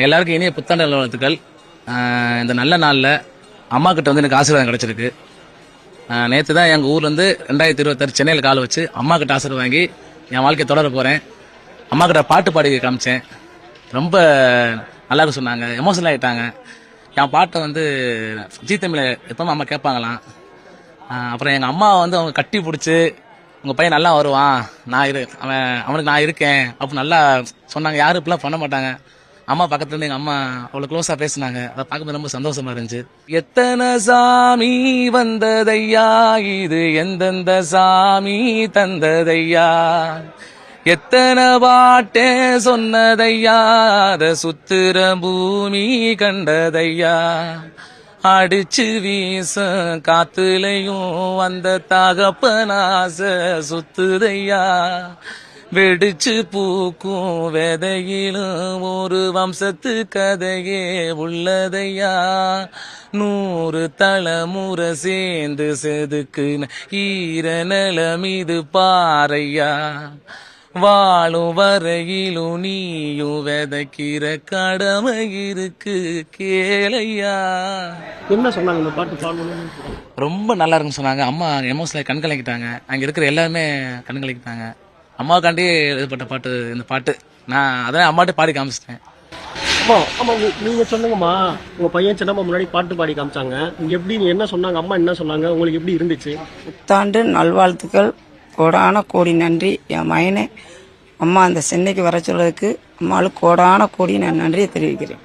எல்லாருக்கும் இனிய புத்தாண்டு நல்வாழ்த்துக்கள். இந்த நல்ல நாளில் அம்மா கிட்ட வந்து எனக்கு ஆசீர்வாதம் கிடைச்சிருக்கு. நேற்று தான் எங்கள் ஊர்லேருந்து 2026 சென்னையில் கால் வச்சு அம்மா கிட்ட ஆசீர்வாதம் வாங்கி என் வாழ்க்கையை தொடர போகிறேன். அம்மா கிட்ட பாட்டு பாடி காமிச்சேன். ரொம்ப நல்லா இருக்கு சொன்னாங்க, எமோஷனல் ஆகிட்டாங்க. என் பாட்டை வந்து ஜீ தமிழை எப்பவுமே அம்மா கேட்பாங்களாம். அப்புறம் எங்கள் அம்மா வந்து அவங்க கட்டி பிடிச்சி உங்கள் பையன் நல்லா வருவான், அவனுக்கு நான் இருக்கேன் அப்படி நல்லா சொன்னாங்க. யாரும் இப்படிலாம் பண்ண மாட்டாங்க. அம்மா பக்கத்துல இருந்து எங்கள் அம்மா அவ்வளோ க்ளோஸாக பேசினாங்க. அதை பார்க்கும்போது ரொம்ப சந்தோஷமா இருந்துச்சு. எத்தனை சாமி வந்ததையா, இது எந்தெந்த சாமி தந்ததையா, எத்தனை பாட்டே சொன்னதையா, அத சுத்துற பூமி கண்டதையா, அடிச்சு வீச காத்துலையும் வந்த தகப்பனாச சுத்துதையா, வெடிச்சு பூக்கும் விதையிலும் ஒரு வம்சத்து கதையே உள்ளதையா, 100 தலைமுறை சேர்ந்து செதுக்குன ஈர நிலம் இது பாறையா, வாழும் வரையிலும் நீயும் விதைக்கிற கடமை இருக்கு கேளையா. என்ன சொன்னாங்க இந்த பாட்டு பாடணும்? ரொம்ப நல்லா இருக்குன்னு சொன்னாங்க. அம்மா எமோஷனல் கண்கலக்கிட்டாங்க. அங்கே இருக்கிற எல்லாருமே கண்கலக்கிட்டாங்க. அம்மாவுக்காண்டி எழுதப்பட்ட பாட்டு இந்த பாட்டு. நான் அதான் அம்மாட்ட பாடி காமிச்சிட்டேன். ஆமா நீங்க சொல்லுங்கம்மா, உங்க பையன் சின்னம்மா முன்னாடி பாட்டு பாடி காமிச்சாங்க. எப்படி என்ன சொன்னாங்க, அம்மா என்ன சொன்னாங்க, உங்களுக்கு எப்படி இருந்துச்சு? புத்தாண்டு நல்வாழ்த்துக்கள், கோடான கோடி நன்றி. என் மகனே அம்மா அந்த சென்னைக்கு வர சொல்றதுக்கு அம்மாவுக்கு கோடான கோடி நான் நன்றியை தெரிவிக்கிறேன்.